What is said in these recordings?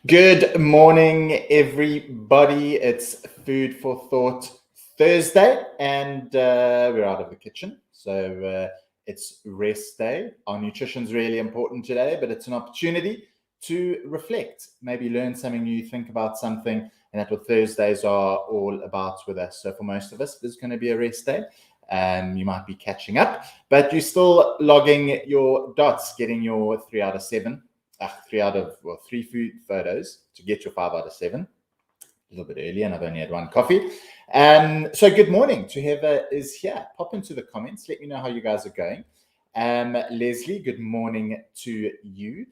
Good morning, everybody. It's Food for Thought Thursday, and we're out of the kitchen. So it's rest day. Our nutrition's really important today, but it's an opportunity to reflect, maybe learn something new, think about something, and that's what Thursdays are all about with us. So for most of us, there's going to be a rest day. You might be catching up, but you're still logging your dots, getting your 3 out of 7. Three food photos to get your 5 out of 7. A little bit early, and I've only had one coffee. So good morning to whoever is here. Pop into the comments. Let me know how you guys are going. Leslie, good morning to you.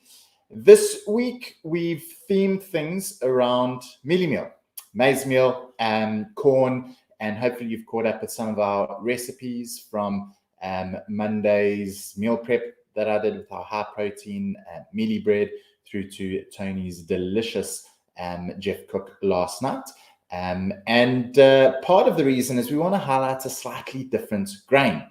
This week we've themed things around mealie meal, maize meal, corn, and hopefully you've caught up with some of our recipes from Monday's meal prep that I did with our high protein mealie bread through to Tony's delicious Jeff Cook last night. And part of the reason is we want to highlight a slightly different grain.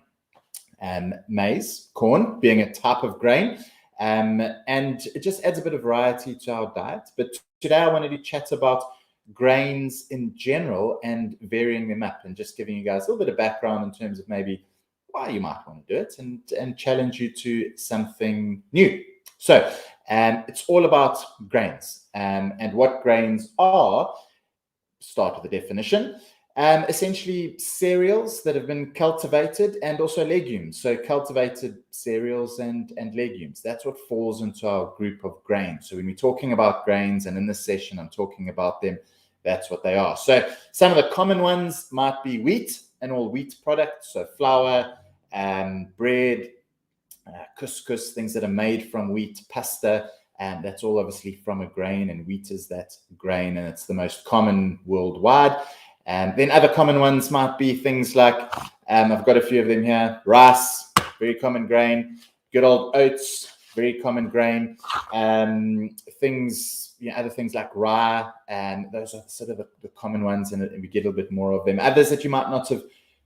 Maize, corn, being a type of grain, and it just adds a bit of variety to our diet. But today I wanted to chat about grains in general and varying them up and just giving you guys a little bit of background in terms of maybe why you might want to do it and challenge you to something new. So it's all about grains and what grains are. Start with the definition. Essentially cereals that have been cultivated and also legumes. So cultivated cereals and legumes. That's what falls into our group of grains. So when we're talking about grains, and in this session I'm talking about them, that's what they are. So some of the common ones might be wheat and all wheat products. So flour, bread, couscous, things that are made from wheat, pasta, and that's all obviously from a grain, and wheat is that grain, and it's the most common worldwide. And then other common ones might be things like, I've got a few of them here, rice, very common grain, good old oats, very common grain, things, other things like rye, and those are sort of the common ones, and we get a little bit more of them. Others that you might not have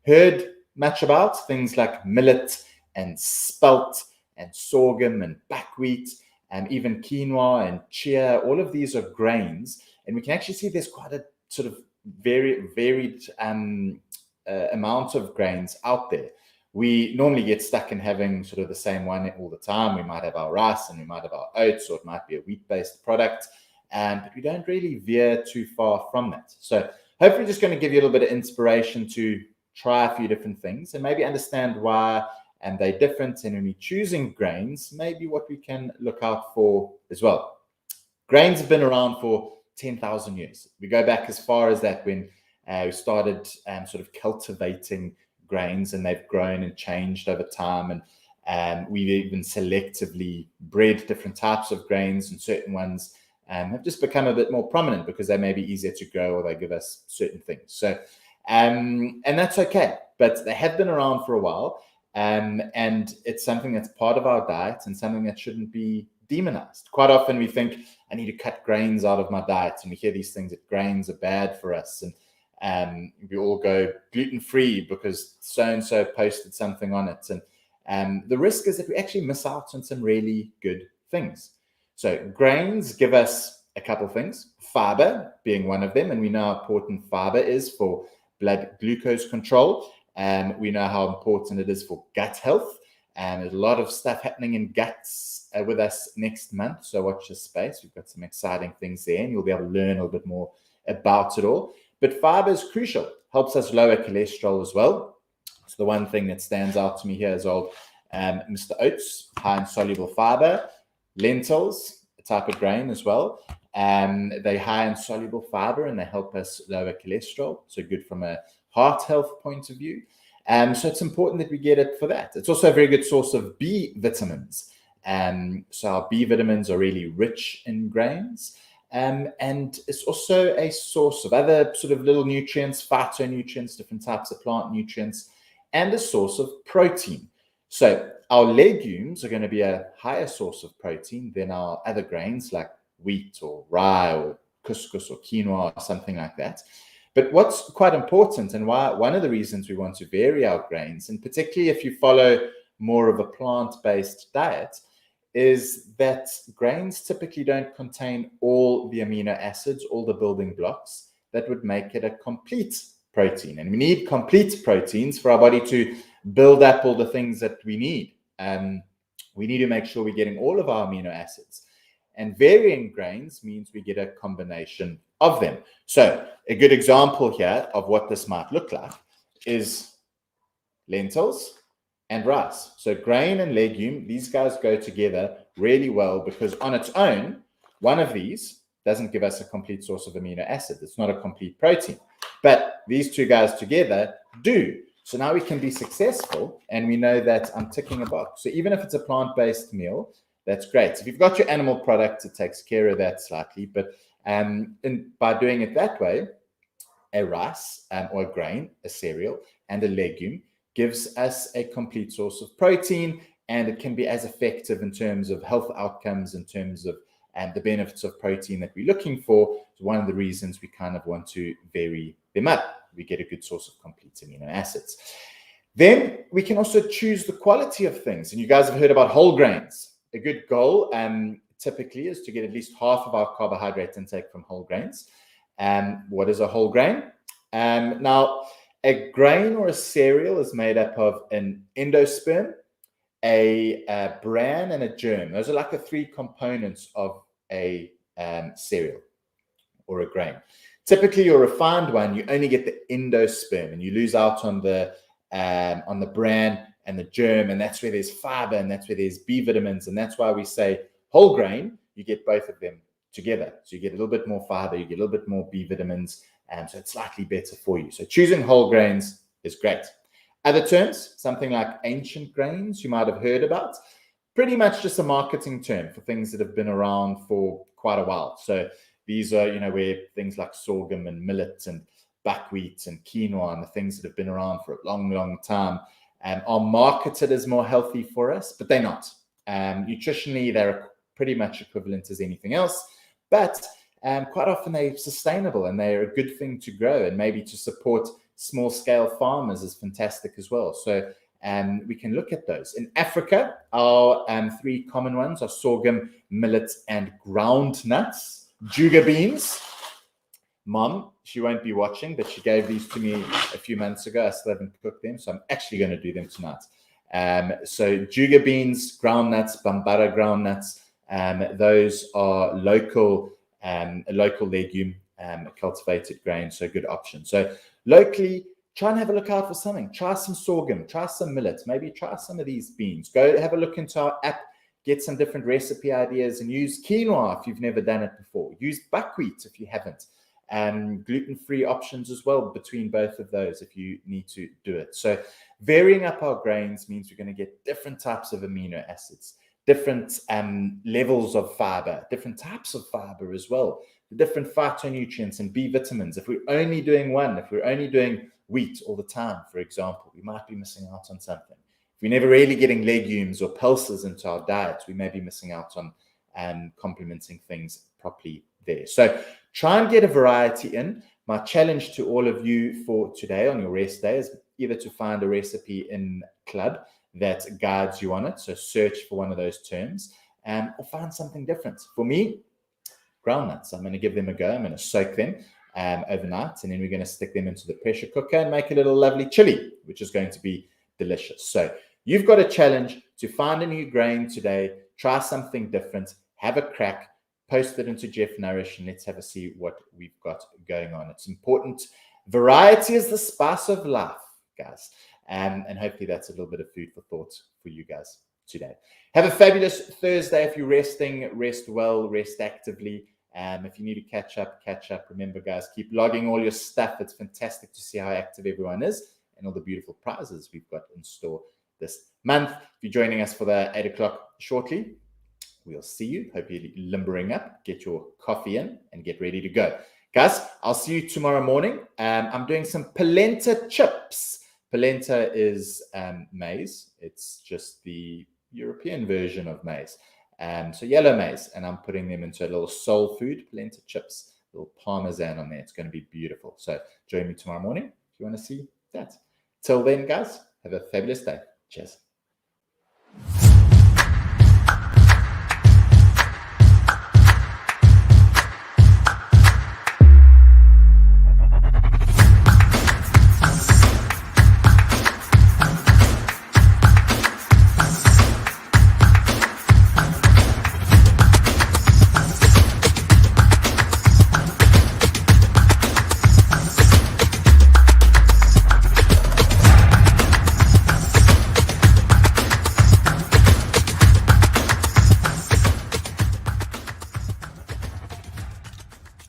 heard much about, things like millet and spelt and sorghum and buckwheat, and even quinoa and chia. All of these are grains, and we can actually see there's quite a sort of very varied amount of grains out there. We normally get stuck in having sort of the same one all the time. We might have our rice and we might have our oats, or it might be a wheat-based product, but we don't really veer too far from that. So hopefully just going to give you a little bit of inspiration to try a few different things and maybe understand why and they're different. And when we're choosing grains, maybe what we can look out for as well. Grains have been around for 10,000 years. We go back as far as that when we started sort of cultivating grains, and they've grown and changed over time. And we've even selectively bred different types of grains, and certain ones have just become a bit more prominent because they may be easier to grow, or they give us certain things. So, and that's okay, but they have been around for a while. And it's something that's part of our diet and something that shouldn't be demonized. Quite often we think, I need to cut grains out of my diet, and we hear these things that grains are bad for us, and we all go gluten-free because so-and-so posted something on it, and the risk is that we actually miss out on some really good things. So grains give us a couple things, fiber being one of them, and we know how important fiber is for blood glucose control. We know how important it is for gut health, and there's a lot of stuff happening in guts with us next month. So watch this space. We've got some exciting things there, and you'll be able to learn a little bit more about it all. But fiber is crucial, helps us lower cholesterol as well. So the one thing that stands out to me here is old Mr. Oats, high in soluble fiber. Lentils, a type of grain as well. They're high in soluble fiber, and they help us lower cholesterol. So good from a heart health point of view. So it's important that we get it for that. It's also a very good source of B vitamins. So our B vitamins are really rich in grains. And it's also a source of other sort of little nutrients, phytonutrients, different types of plant nutrients, and a source of protein. So our legumes are going to be a higher source of protein than our other grains like wheat or rye or couscous or quinoa or something like that. But what's quite important, and why one of the reasons we want to vary our grains, and particularly if you follow more of a plant-based diet, is that grains typically don't contain all the amino acids, all the building blocks that would make it a complete protein. And we need complete proteins for our body to build up all the things that we need. We need to make sure we're getting all of our amino acids. And varying grains means we get a combination of them. So a good example here of what this might look like is lentils and rice. So grain and legume, these guys go together really well because on its own, one of these doesn't give us a complete source of amino acid. It's not a complete protein. But these two guys together do. So now we can be successful, and we know that I'm ticking a box. So even if it's a plant-based meal, that's great. If you've got your animal product, it takes care of that slightly. But by doing it that way, a rice or a grain, a cereal, and a legume gives us a complete source of protein, and it can be as effective in terms of health outcomes, in terms of the benefits of protein that we're looking for. It's one of the reasons we kind of want to vary them up. We get a good source of complete amino acids. Then we can also choose the quality of things. And you guys have heard about whole grains. A good goal typically is to get at least half of our carbohydrate intake from whole grains. What is a whole grain? Now, a grain or a cereal is made up of an endosperm, a bran, and a germ. Those are like the three components of a cereal or a grain. Typically, your refined one, you only get the endosperm, and you lose out on the bran and the germ, and that's where there's fiber, and that's where there's B vitamins, and that's why we say whole grain. You get both of them together, so you get a little bit more fiber, you get a little bit more B vitamins, and so it's slightly better for you. So choosing whole grains is great. Other terms, something like ancient grains, you might have heard about. Pretty much just a marketing term for things that have been around for quite a while. So these are, where things like sorghum and millet and buckwheat and quinoa and the things that have been around for a long, long time are marketed as more healthy for us, but they're not. Nutritionally, they're pretty much equivalent as anything else, but quite often they're sustainable and they're a good thing to grow, and maybe to support small-scale farmers is fantastic as well. So we can look at those. In Africa, our three common ones are sorghum, millet, and ground nuts. Juga beans. Mom, she won't be watching, but she gave these to me a few months ago. I still haven't cooked them, so I'm actually going to do them tonight. So Juga beans, ground nuts, Bambara ground nuts, those are a local legume, cultivated grain, so good option. So locally, try and have a look out for something. Try some sorghum, try some millet, maybe try some of these beans. Go have a look into our app, get some different recipe ideas, and use quinoa if you've never done it before. Use buckwheat if you haven't. Gluten-free options as well between both of those if you need to do it. So varying up our grains means we're going to get different types of amino acids, different levels of fiber, different types of fiber as well, the different phytonutrients and B vitamins. If we're only doing one, if we're only doing wheat all the time, for example, we might be missing out on something. If we're never really getting legumes or pulses into our diets, we may be missing out on complementing things properly there. So try and get a variety in. My challenge to all of you for today on your rest day is either to find a recipe in Club that guides you on it, so search for one of those terms, or find something different. For me, ground nuts, I'm going to give them a go. I'm going to soak them overnight, and then we're going to stick them into the pressure cooker and make a little lovely chili, which is going to be delicious. So you've got a challenge to find a new grain today, try something different, have a crack, post it into Jeff Nourish, and let's have a see what we've got going on. It's important. Variety is the spice of life, guys. And hopefully that's a little bit of food for thought for you guys today. Have a fabulous Thursday. If you're resting, rest well, rest actively. If you need to catch up. Remember, guys, keep logging all your stuff. It's fantastic to see how active everyone is and all the beautiful prizes we've got in store this month. If you're joining us for the 8 o'clock shortly, we'll see you. Hope you're limbering up, get your coffee in, and get ready to go. Guys, I'll see you tomorrow morning. I'm doing some polenta chips. Polenta is maize. It's just the European version of maize. So yellow maize, and I'm putting them into a little soul food, polenta chips, a little parmesan on there. It's going to be beautiful. So join me tomorrow morning if you want to see that. Till then, guys, have a fabulous day. Cheers.